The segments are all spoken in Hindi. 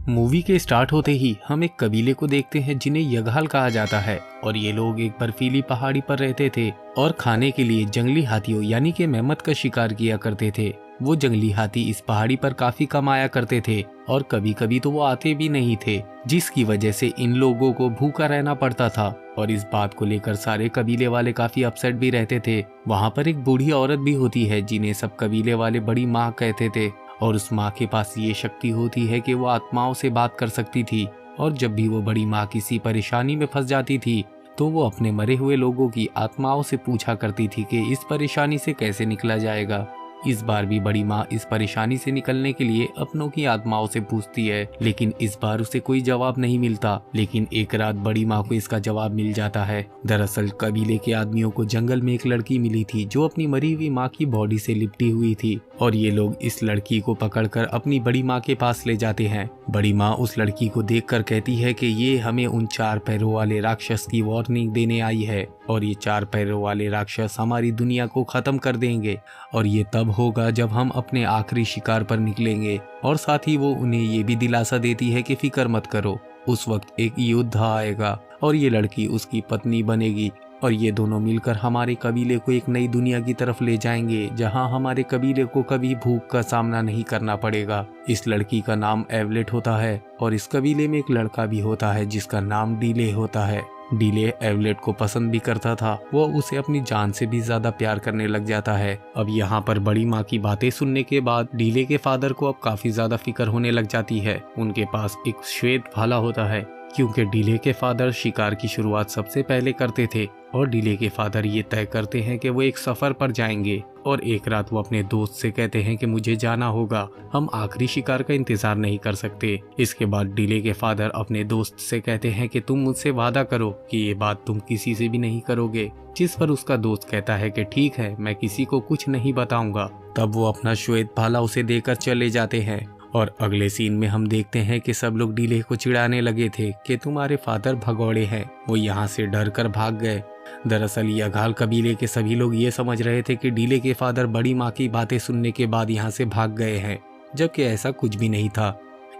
मूवी के स्टार्ट होते ही हम एक कबीले को देखते हैं जिन्हें यगहाल कहा जाता है और ये लोग एक बर्फीली पहाड़ी पर रहते थे और खाने के लिए जंगली हाथियों यानी कि मेमत का शिकार किया करते थे। वो जंगली हाथी इस पहाड़ी पर काफी कम आया करते थे और कभी कभी तो वो आते भी नहीं थे, जिसकी वजह से इन लोगों को भूखा रहना पड़ता था और इस बात को लेकर सारे कबीले वाले काफी अपसेट भी रहते थे। वहाँ पर एक बूढ़ी औरत भी होती है जिन्हें सब कबीले वाले बड़ी माँ कहते थे और उस माँ के पास ये शक्ति होती है कि वो आत्माओं से बात कर सकती थी और जब भी वो बड़ी माँ किसी परेशानी में फंस जाती थी तो वो अपने मरे हुए लोगों की आत्माओं से पूछा करती थी कि इस परेशानी से कैसे निकला जाएगा। इस बार भी बड़ी माँ इस परेशानी से निकलने के लिए अपनों की आत्माओं से पूछती है, लेकिन इस बार उसे कोई जवाब नहीं मिलता। लेकिन एक रात बड़ी माँ को इसका जवाब मिल जाता है। दरअसल कबीले के आदमियों को जंगल में एक लड़की मिली थी जो अपनी मरी हुई माँ की बॉडी से लिपटी हुई थी और ये लोग इस लड़की को पकड़कर अपनी बड़ी माँ के पास ले जाते हैं। बड़ी माँ उस लड़की को देखकर कहती है कि ये हमें उन 4 पैरों वाले राक्षस की वार्निंग देने आई है और ये 4 पैरों वाले राक्षस हमारी दुनिया को खत्म कर देंगे और ये तब होगा जब हम अपने आखिरी शिकार पर निकलेंगे। और साथ ही वो उन्हें ये भी दिलासा देती है कि फिक्र मत करो, उस वक्त एक योद्धा आएगा और ये लड़की उसकी पत्नी बनेगी और ये दोनों मिलकर हमारे कबीले को एक नई दुनिया की तरफ ले जाएंगे जहां हमारे कबीले को कभी भूख का सामना नहीं करना पड़ेगा। इस लड़की का नाम एवलेट होता है और इस कबीले में एक लड़का भी होता है जिसका नाम डीले होता है। डीले एवलेट को पसंद भी करता था, वो उसे अपनी जान से भी ज्यादा प्यार करने लग जाता है। अब यहाँ पर बड़ी माँ की बातें सुनने के बाद डीले के फादर को अब काफी ज्यादा फिक्र होने लग जाती है। उनके पास एक श्वेत भाला होता है क्योंकि डीले के फादर शिकार की शुरुआत सबसे पहले करते थे और डीले के फादर ये तय करते हैं कि वो एक सफर पर जाएंगे और एक रात वो अपने दोस्त से कहते हैं कि मुझे जाना होगा, हम आखिरी शिकार का इंतजार नहीं कर सकते। इसके बाद डीले के फादर अपने दोस्त से कहते हैं कि तुम मुझसे वादा करो कि ये बात तुम किसी से भी नहीं करोगे, जिस पर उसका दोस्त कहता है कि ठीक है, मैं किसी को कुछ नहीं बताऊंगा। तब वो अपना श्वेत भाला उसे देकर चले जाते हैं और अगले सीन में हम देखते हैं कि सब लोग डीले को चिढ़ाने लगे थे कि तुम्हारे फादर भगौड़े हैं, वो यहाँ से डर कर भाग गए। दरअसल यगहाल कबीले के सभी लोग ये समझ रहे थे कि डीले के फादर बड़ी माँ की बातें सुनने के बाद यहाँ से भाग गए हैं, जबकि ऐसा कुछ भी नहीं था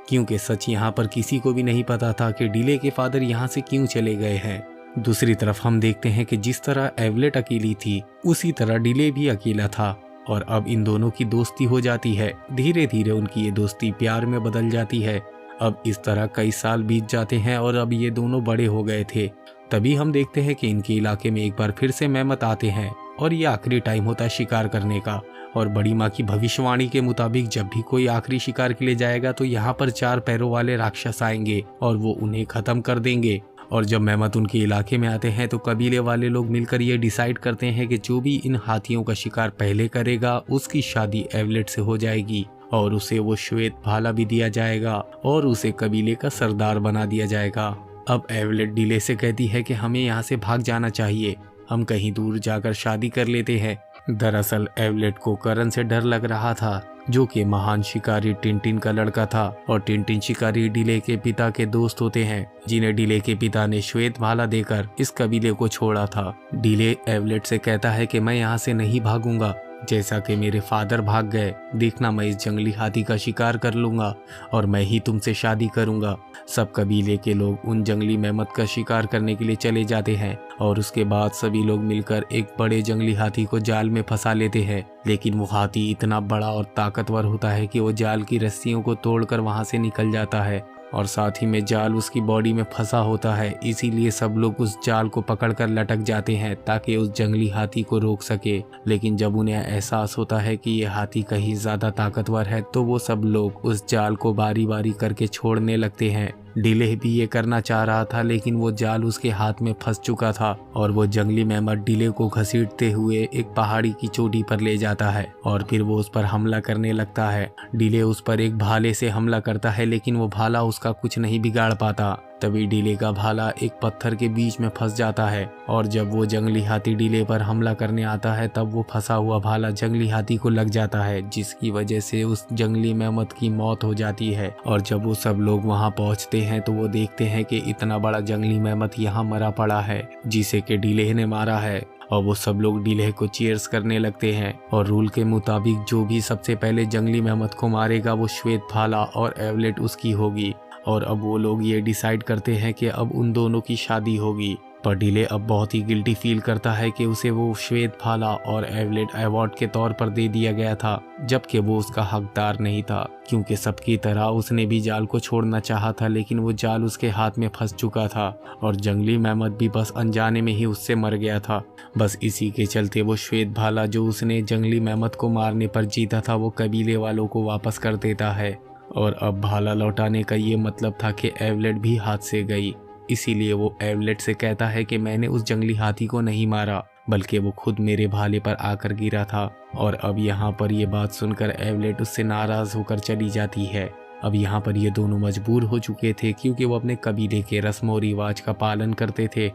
क्योंकि सच यहाँ पर किसी को भी नहीं पता था कि डीले के फादर यहाँ से क्यों चले गए हैं। दूसरी तरफ हम देखते हैं कि जिस तरह एवलेट अकेली थी उसी तरह डीले भी अकेला था और अब इन दोनों की दोस्ती हो जाती है। धीरे धीरे उनकी ये दोस्ती प्यार में बदल जाती है। अब इस तरह कई साल बीत जाते हैं और अब ये दोनों बड़े हो गए थे। तभी हम देखते हैं कि इनके इलाके में एक बार फिर से मेमत आते हैं और ये आखिरी टाइम होता है शिकार करने का। और बड़ी माँ की भविष्यवाणी के मुताबिक जब भी कोई आखिरी शिकार के लिए जाएगा तो यहाँ पर 4 पैरों वाले राक्षस आएंगे और वो उन्हें खत्म कर देंगे। और जब मेमत उनके इलाके में आते हैं तो कबीले वाले लोग मिलकर ये डिसाइड करते हैं कि जो भी इन हाथियों का शिकार पहले करेगा उसकी शादी एवलेट से हो जाएगी और उसे वो श्वेत भाला भी दिया जाएगा और उसे कबीले का सरदार बना दिया जाएगा। अब एवलेट डीले से कहती है कि हमें यहाँ से भाग जाना चाहिए, हम कहीं दूर जाकर शादी कर लेते हैं। दरअसल एवलेट को करण से डर लग रहा था जो कि महान शिकारी टिनटिन का लड़का था और टिनटिन शिकारी डीले के पिता के दोस्त होते हैं जिन्हें डीले के पिता ने श्वेत भाला देकर इस कबीले को छोड़ा था। डीले एवलेट से कहता है कि मैं यहाँ से नहीं भागूंगा, जैसा कि मेरे फादर भाग गए, देखना मैं इस जंगली हाथी का शिकार कर लूंगा और मैं ही तुमसे शादी करूंगा। सब कबीले के लोग उन जंगली मेमत का शिकार करने के लिए चले जाते हैं और उसके बाद सभी लोग मिलकर एक बड़े जंगली हाथी को जाल में फंसा लेते हैं। लेकिन वो हाथी इतना बड़ा और ताकतवर होता है कि वो जाल की रस्सियों को तोड़कर वहां से निकल जाता है और साथ ही में जाल उसकी बॉडी में फंसा होता है, इसीलिए सब लोग उस जाल को पकड़कर लटक जाते हैं ताकि उस जंगली हाथी को रोक सके। लेकिन जब उन्हें एहसास होता है कि ये हाथी कहीं ज्यादा ताकतवर है तो वो सब लोग उस जाल को बारी बारी करके छोड़ने लगते हैं। डीले भी ये करना चाह रहा था लेकिन वो जाल उसके हाथ में फंस चुका था और वो जंगली मेमत डीले को घसीटते हुए एक पहाड़ी की चोटी पर ले जाता है और फिर वो उस पर हमला करने लगता है। डीले उस पर एक भाले से हमला करता है लेकिन वो भाला उसका कुछ नहीं बिगाड़ पाता। तभी डीले का भाला एक पत्थर के बीच में फंस जाता है और जब वो जंगली हाथी डीले पर हमला करने आता है तब वो फंसा हुआ भाला जंगली हाथी को लग जाता है, जिसकी वजह से उस जंगली मेमत की मौत हो जाती है। और जब वो सब लोग वहां पहुंचते हैं तो वो देखते हैं कि इतना बड़ा जंगली मेमत यहाँ मरा पड़ा है जिसे कि डीले ने मारा है और वो सब लोग डीले को चीयर्स करने लगते हैं। और रूल के मुताबिक जो भी सबसे पहले जंगली मेमत को मारेगा वो श्वेत भाला और एवलेट उसकी होगी। और अब वो लोग ये डिसाइड करते हैं कि अब उन दोनों की शादी होगी। पर डिले अब बहुत ही गिल्टी फील करता है कि उसे वो श्वेत भाला और एवलेट अवार्ड के तौर पर दे दिया गया था, जबकि वो उसका हकदार नहीं था, क्योंकि सबकी तरह उसने भी जाल को छोड़ना चाहा था, लेकिन वो जाल उसके हाथ में फंस चुका था और जंगली मेहमत भी बस अनजाने में ही उससे मर गया था। बस इसी के चलते वो श्वेत भाला जो उसने जंगली मेहमत को मारने पर जीता था, वो कबीले वालों को वापस कर देता है। और अब भाला लौटाने का ये मतलब था कि एवलेट भी हाथ से गई। इसीलिए वो एवलेट से कहता है कि मैंने उस जंगली हाथी को नहीं मारा, बल्कि वो खुद मेरे भाले पर आकर गिरा था। और अब यहाँ पर ये बात सुनकर एवलेट उससे नाराज होकर चली जाती है। अब यहाँ पर ये दोनों मजबूर हो चुके थे, क्योंकि वो अपने कबीले के रस्म और रिवाज का पालन करते थे।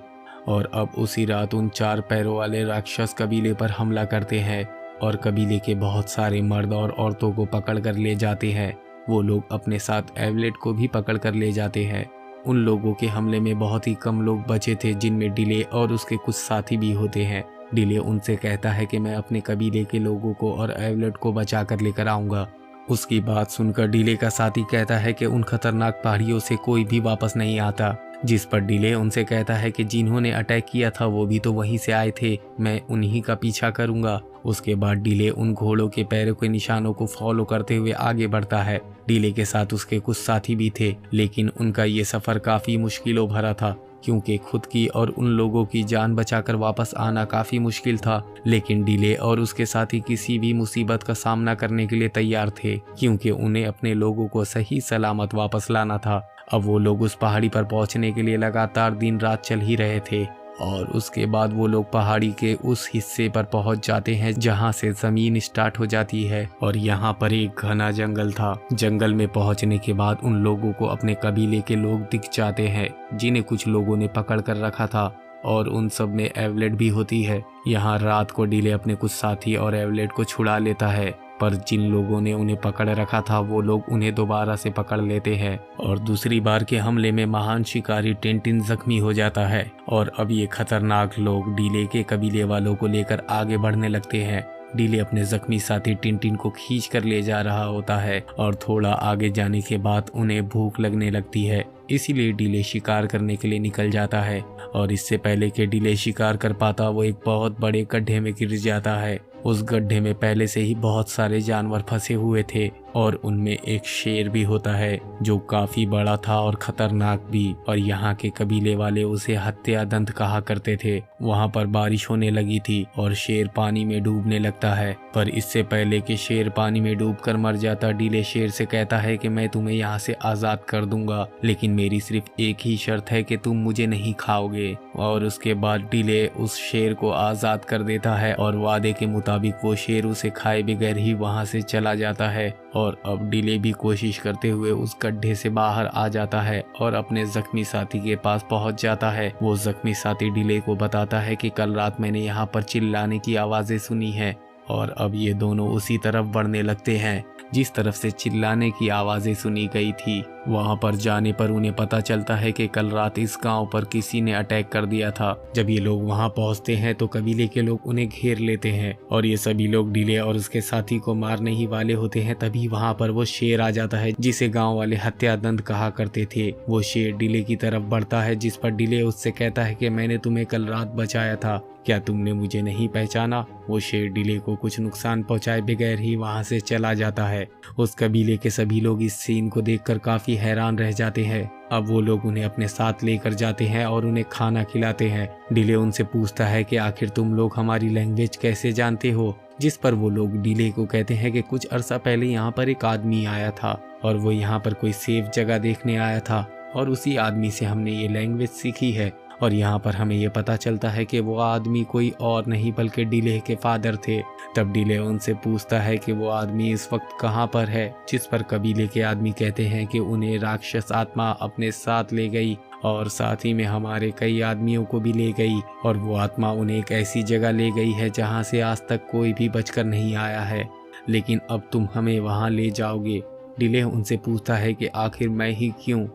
और अब उसी रात उन 4 पैरों वाले राक्षस कबीले पर हमला करते हैं और कबीले के बहुत सारे मर्द और औरतों को पकड़ कर ले जाते हैं। वो लोग अपने साथ एवलेट को भी पकड़ कर ले जाते हैं। उन लोगों के हमले में बहुत ही कम लोग बचे थे, जिनमें डिले और उसके कुछ साथी भी होते हैं। डिले उनसे कहता है कि मैं अपने कबीले के लोगों को और एवलेट को बचा कर लेकर आऊँगा। उसकी बात सुनकर डिले का साथी कहता है कि उन खतरनाक पहाड़ियों से कोई भी वापस नहीं आता, जिस पर डिले उनसे कहता है कि जिन्होंने अटैक किया था वो भी तो वहीं से आए थे, मैं उन्हीं का पीछा करूंगा। उसके बाद डिले उन घोड़ों के पैरों के निशानों को फॉलो करते हुए आगे बढ़ता है। डिले के साथ उसके कुछ साथी भी थे, लेकिन उनका ये सफ़र काफ़ी मुश्किलों भरा था, क्योंकि खुद की और उन लोगों की जान बचाकर वापस आना काफ़ी मुश्किल था। लेकिन डिले और उसके साथी किसी भी मुसीबत का सामना करने के लिए तैयार थे, क्योंकि उन्हें अपने लोगों को सही सलामत वापस लाना था। अब वो लोग उस पहाड़ी पर पहुंचने के लिए लगातार दिन रात चल ही रहे थे और उसके बाद वो लोग पहाड़ी के उस हिस्से पर पहुंच जाते हैं जहां से जमीन स्टार्ट हो जाती है। और यहाँ पर एक घना जंगल था। जंगल में पहुंचने के बाद उन लोगों को अपने कबीले के लोग दिख जाते हैं, जिन्हें कुछ लोगों ने पकड़ कर रखा था, और उन सब में एवलेट भी होती है। यहाँ रात को डिले अपने कुछ साथी और एवलेट को छुड़ा लेता है, पर जिन लोगों ने उन्हें पकड़ रखा था वो लोग उन्हें दोबारा से पकड़ लेते हैं और दूसरी बार के हमले में महान शिकारी टिंटिन जख्मी हो जाता है। और अब ये खतरनाक लोग डिले के कबीले वालों को लेकर आगे बढ़ने लगते हैं। डिले अपने जख्मी साथी टिंटिन को खींच कर ले जा रहा होता है और थोड़ा आगे जाने के बाद उन्हें भूख लगने लगती है, इसीलिए डिले शिकार करने के लिए निकल जाता है। और इससे पहले कि डिले शिकार कर पाता, वो एक बहुत बड़े गड्ढे में गिर जाता है। उस गड्ढे में पहले से ही बहुत सारे जानवर फंसे हुए थे और उनमें एक शेर भी होता है जो काफी बड़ा था और खतरनाक भी, और यहाँ के कबीले वाले उसे हत्या दंत कहा करते थे। वहाँ पर बारिश होने लगी थी और शेर पानी में डूबने लगता है, पर इससे पहले कि शेर पानी में डूबकर मर जाता, डिले शेर से कहता है कि मैं तुम्हें यहाँ से आजाद कर दूंगा, लेकिन मेरी सिर्फ एक ही शर्त है कि तुम मुझे नहीं खाओगे। और उसके बाद डिले उस शेर को आजाद कर देता है और वादे के मुताबिक वो शेर उसे खाए बगैर ही वहाँ से चला जाता है। और अब डिले भी कोशिश करते हुए उस गड्ढे से बाहर आ जाता है और अपने जख्मी साथी के पास पहुंच जाता है। वो जख्मी साथी डिले को बताता है कि कल रात मैंने यहाँ पर चिल्लाने की आवाजें सुनी है। और अब ये दोनों उसी तरफ बढ़ने लगते हैं जिस तरफ से चिल्लाने की आवाजें सुनी गई थी। वहां पर जाने पर उन्हें पता चलता है कि कल रात इस गांव पर किसी ने अटैक कर दिया था। जब ये लोग वहां पहुंचते हैं तो कबीले के लोग उन्हें घेर लेते हैं और ये सभी लोग डिले और उसके साथी को मारने ही वाले होते हैं। तभी वहां पर वो शेर आ जाता है जिसे गांव वाले हत्या दंत कहा करते थे। वो शेर डिले की तरफ बढ़ता है, जिस पर डिले उससे कहता है कि मैंने तुम्हें कल रात बचाया था, क्या तुमने मुझे नहीं पहचाना। वो शेर डिले को कुछ नुकसान पहुंचाए बगैर ही वहां से चला जाता है। उस कबीले के सभी लोग इस सीन को देखकर काफी हैरान रह जाते हैं। अब वो लोग उन्हें अपने साथ लेकर जाते हैं और उन्हें खाना खिलाते हैं। डिले उनसे पूछता है कि आखिर तुम लोग हमारी लैंग्वेज कैसे जानते हो, जिस पर वो लोग डिले को कहते हैं कि कुछ अरसा पहले यहाँ पर एक आदमी आया था और वो यहाँ पर कोई सेफ जगह देखने आया था और उसी आदमी से हमने ये लैंग्वेज सीखी है। और यहाँ पर हमें ये पता चलता है कि वो आदमी कोई और नहीं बल्कि डिले के फादर थे। तब डिले उनसे पूछता है कि वो आदमी इस वक्त कहाँ पर है, जिस पर कबीले के आदमी कहते हैं कि उन्हें राक्षस आत्मा अपने साथ ले गई और साथ ही में हमारे कई आदमियों को भी ले गई, और वो आत्मा उन्हें एक ऐसी जगह ले गई है जहाँ से आज तक कोई भी बचकर नहीं आया है, लेकिन अब तुम हमें वहाँ ले जाओगे। डिले उनसे पूछता है कि आखिर मैं ही क्यों।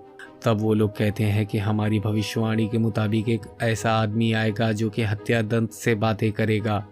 तब वो लोग कहते हैं कि हमारी भविष्यवाणी के मुताबिक एक ऐसा आदमी आएगा जो कि हत्या दंत से बातें करेगा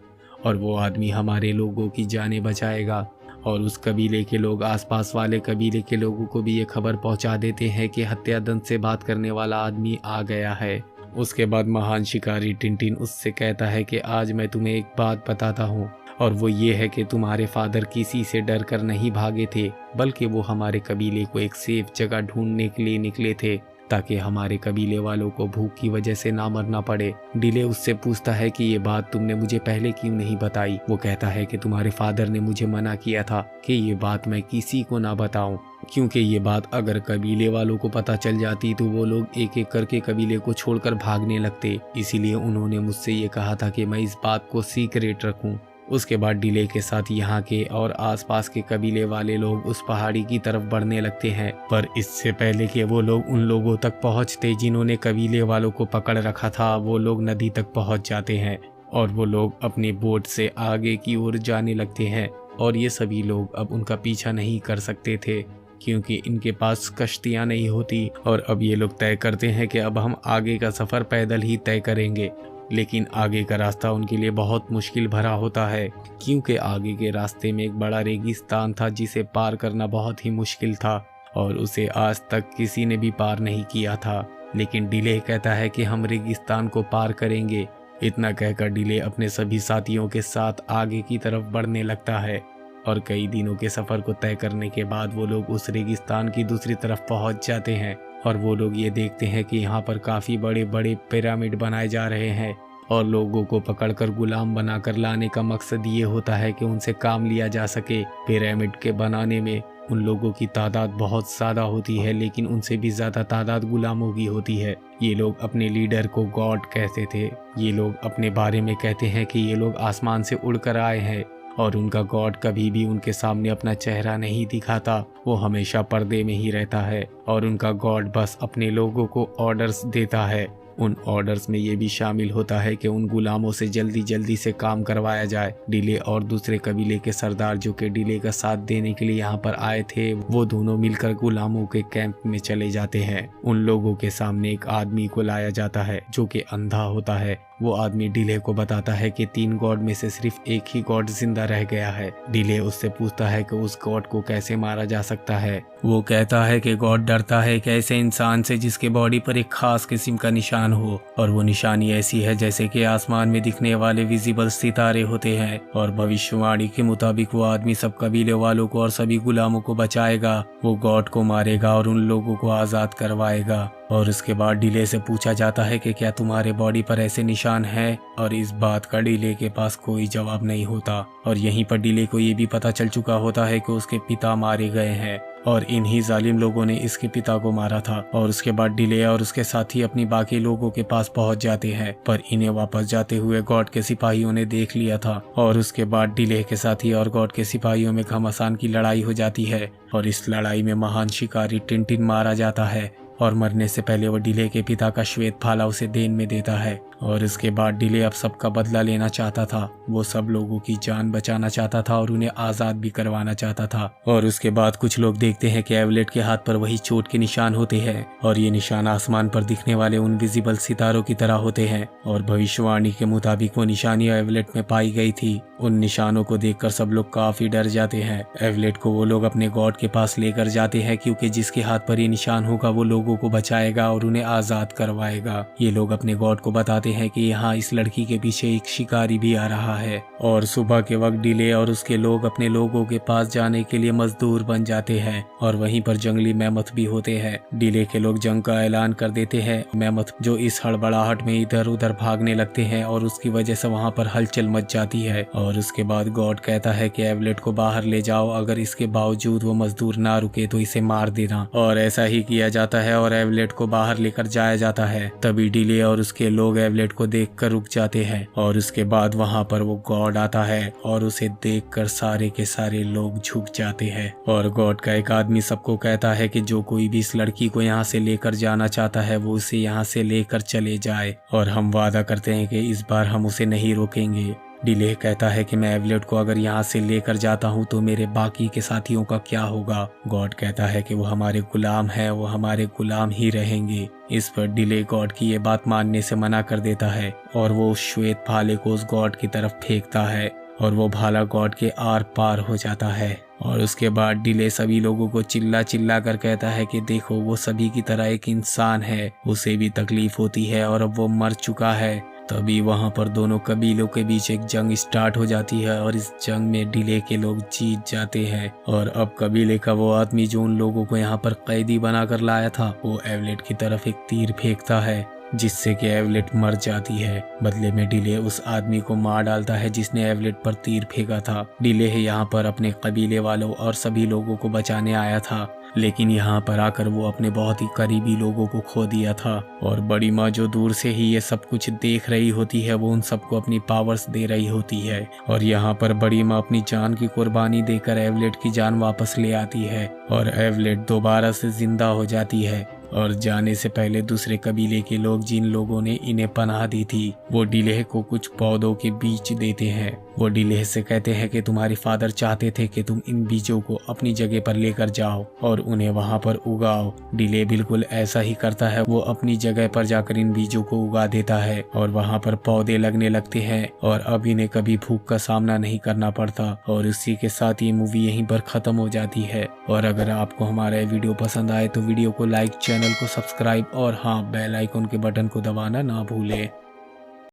और वो आदमी हमारे लोगों की जानें बचाएगा और उस कबीले के लोग आसपास वाले कबीले के लोगों को भी ये खबर पहुंचा देते हैं कि हत्यादंत से बात करने वाला आदमी आ गया है। उसके बाद महान शिकारी टिनटिन उससे कहता है कि आज मैं तुम्हें एक बात बताता हूँ, और वो ये है कि तुम्हारे फादर किसी से डर कर नहीं भागे थे, बल्कि वो हमारे कबीले को एक सेफ जगह ढूंढने के लिए निकले थे ताकि हमारे कबीले वालों को भूख की वजह से ना मरना पड़े। डिले उससे पूछता है कि ये बात तुमने मुझे पहले क्यों नहीं बताई। वो कहता है कि तुम्हारे फादर ने मुझे मना किया था कि ये बात मैं किसी को ना बताऊं, क्योंकि ये बात अगर कबीले वालों को पता चल जाती तो वो लोग एक एक करके कबीले को छोड़कर भागने लगते। इसीलिए उन्होंने मुझसे ये कहा था कि मैं इस बात को सीक्रेट रखूं। उसके बाद डिले के साथ यहाँ के और आसपास के कबीले वाले लोग उस पहाड़ी की तरफ बढ़ने लगते हैं, पर इससे पहले कि वो लोग उन लोगों तक पहुँचते जिन्होंने कबीले वालों को पकड़ रखा था, वो लोग नदी तक पहुँच जाते हैं और वो लोग अपनी बोट से आगे की ओर जाने लगते हैं। और ये सभी लोग अब उनका पीछा नहीं कर सकते थे क्योंकि इनके पास कश्तियाँ नहीं होती, और अब ये लोग तय करते हैं कि अब हम आगे का सफ़र पैदल ही तय करेंगे। लेकिन आगे का रास्ता उनके लिए बहुत मुश्किल भरा होता है क्योंकि आगे के रास्ते में एक बड़ा रेगिस्तान था जिसे पार करना बहुत ही मुश्किल था और उसे आज तक किसी ने भी पार नहीं किया था। लेकिन डिले कहता है कि हम रेगिस्तान को पार करेंगे। इतना कहकर डिले अपने सभी साथियों के साथ आगे की तरफ बढ़ने लगता है और कई दिनों के सफ़र को तय करने के बाद वो लोग उस रेगिस्तान की दूसरी तरफ पहुंच जाते हैं और वो लोग ये देखते हैं कि यहाँ पर काफ़ी बड़े बड़े पिरामिड बनाए जा रहे हैं और लोगों को पकड़कर गुलाम बनाकर लाने का मकसद ये होता है कि उनसे काम लिया जा सके। पिरामिड के बनाने में उन लोगों की तादाद बहुत ज़्यादा होती है, लेकिन उनसे भी ज़्यादा तादाद गुलामों की होती है। ये लोग अपने लीडर को गॉड कहते थे। ये लोग अपने बारे में कहते हैं कि ये लोग आसमान से उड़कर आए हैं और उनका गॉड कभी भी उनके सामने अपना चेहरा नहीं दिखाता, वो हमेशा पर्दे में ही रहता है और उनका गॉड बस अपने लोगों को ऑर्डर्स देता है। उन ऑर्डर्स में ये भी शामिल होता है कि उन गुलामों से जल्दी जल्दी से काम करवाया जाए। डिले और दूसरे कबीले के सरदार जो कि डिले का साथ देने के लिए यहाँ पर आए थे, वो दोनों मिलकर गुलामों के कैंप में चले जाते हैं। उन लोगों के सामने एक आदमी को लाया जाता है जो कि अंधा होता है। वो आदमी डिले को बताता है कि 3 गॉड में से सिर्फ एक ही गॉड जिंदा रह गया है। डिले उससे पूछता है कि उस गॉड को कैसे मारा जा सकता है। वो कहता है कि गॉड डरता है कि ऐसे इंसान से जिसके बॉडी पर एक खास किस्म का निशान हो, और वो निशानी ऐसी है जैसे कि आसमान में दिखने वाले विजिबल सितारे होते हैं। और भविष्यवाणी के मुताबिक वो आदमी सब कबीले वालों को और सभी गुलामों को बचाएगा, वो गॉड को मारेगा और उन लोगों को आज़ाद करवाएगा। और उसके बाद डिले से पूछा जाता है कि क्या तुम्हारे बॉडी पर ऐसे निशान हैं, और इस बात का डिले के पास कोई जवाब नहीं होता। और यहीं पर डिले को ये भी पता चल चुका होता है कि उसके पिता मारे गए हैं और इन्हीं जालिम लोगों ने इसके पिता को मारा था। और उसके बाद डिले और उसके साथी अपनी बाकी लोगों के पास पहुंच जाते हैं, पर इन्हें वापस जाते हुए गॉड के सिपाहियों ने देख लिया था। और उसके बाद डिले के साथी और गॉड के सिपाहियों में घमासान की लड़ाई हो जाती है और इस लड़ाई में महान शिकारी टिनटिन मारा जाता है और मरने से पहले वो डिले के पिता का श्वेत भाला उसे देन में देता है। और इसके बाद डिले अब सबका बदला लेना चाहता था। वो सब लोगों की जान बचाना चाहता था और उन्हें आज़ाद भी करवाना चाहता था। और उसके बाद कुछ लोग देखते हैं कि एवलेट के हाथ पर वही चोट के निशान होते हैं और ये निशान आसमान पर दिखने वाले उन विजिबल सितारों की तरह होते हैं। और भविष्यवाणी के मुताबिक वो निशानी एवलेट में पाई गई थी। उन निशानों को देखकर सब लोग काफी डर जाते हैं। एवलेट को वो लोग अपने गॉड के पास लेकर जाते हैं क्योंकि जिसके हाथ पर ये निशान होगा वो लोगों को बचाएगा और उन्हें आज़ाद करवाएगा। ये लोग अपने गॉड को बताते हैं कि यहाँ इस लड़की के पीछे एक शिकारी भी आ रहा है। और सुबह के वक्त डिले और उसके लोग अपने लोगों के पास जाने के लिए मजदूर बन जाते हैं और वहीं पर जंगली मेमथ भी होते हैं। डिले के लोग जंग का ऐलान कर देते हैं। मेमथ जो इस हड़बड़ाहट में इधर उधर भागने लगते हैं और उसकी वजह से वहाँ पर हलचल मच जाती है। और उसके बाद गॉड कहता है कि एवलेट को बाहर ले जाओ, अगर इसके बावजूद वो मजदूर ना रुके तो इसे मार देना। और ऐसा ही किया जाता है और एवलेट को बाहर लेकर जाया जाता है। तभी डिले और उसके लोग एवलेट को देखकर रुक जाते हैं और उसके बाद वहाँ पर वो गॉड आता है और उसे देखकर सारे के सारे लोग झुक जाते हैं। और गॉड का एक आदमी सबको कहता है कि जो कोई भी इस लड़की को यहाँ से लेकर जाना चाहता है वो उसे यहाँ से लेकर चले जाए, और हम वादा करते हैं कि इस बार हम उसे नहीं रोकेंगे। डिले कहता है कि मैं एवलेट को अगर यहाँ से लेकर जाता हूँ तो मेरे बाकी के साथियों का क्या होगा। गॉड कहता है कि वो हमारे गुलाम है, वो हमारे गुलाम ही रहेंगे। इस पर डिले गॉड की ये बात मानने से मना कर देता है और वो उस श्वेत भाले को उस गॉड की तरफ फेंकता है और वो भाला गॉड के आर पार हो जाता है। और उसके बाद डिले सभी लोगों को चिल्ला चिल्ला कर कहता है कि देखो वो सभी की तरह एक इंसान है, उसे भी तकलीफ होती है और अब वो मर चुका है। तभी वहां पर दोनों कबीलों के बीच एक जंग स्टार्ट हो जाती है और इस जंग में डिले के लोग जीत जाते हैं। और अब कबीले का वो आदमी जो उन लोगों को यहाँ पर कैदी बनाकर लाया था वो एवलेट की तरफ एक तीर फेंकता है, जिससे कि एवलेट मर जाती है। बदले में डिले उस आदमी को मार डालता है जिसने एवलेट पर तीर फेंका था। डिले यहाँ पर अपने कबीले वालों और सभी लोगों को बचाने आया था, लेकिन यहाँ पर आकर वो अपने बहुत ही करीबी लोगों को खो दिया था। और बड़ी माँ जो दूर से ही ये सब कुछ देख रही होती है वो उन सबको अपनी पावर्स दे रही होती है। और यहाँ पर बड़ी माँ अपनी जान की कुर्बानी देकर एवलेट की जान वापस ले आती है और एवलेट दोबारा से जिंदा हो जाती है। और जाने से पहले दूसरे कबीले के लोग जिन लोगों ने इन्हें पनाह दी थी वो डिलेह को कुछ पौधों के बीज देते हैं। वो डिलेह से कहते हैं कि तुम्हारे फादर चाहते थे कि तुम इन बीजों को अपनी जगह पर लेकर जाओ और उन्हें वहां पर उगाओ। डिले बिल्कुल ऐसा ही करता है, वो अपनी जगह पर जाकर इन बीजों को उगा देता है और वहां पर पौधे लगने लगते हैं और अब इन्हें कभी भूख का सामना नहीं करना पड़ता। और इसी के साथ ये मूवी यहीं पर खत्म हो जाती है। और अगर आपको हमारा वीडियो पसंद आए तो वीडियो को लाइक, चैनल को सब्सक्राइब और हाँ बेल आइकन के बटन को दबाना ना भूलें।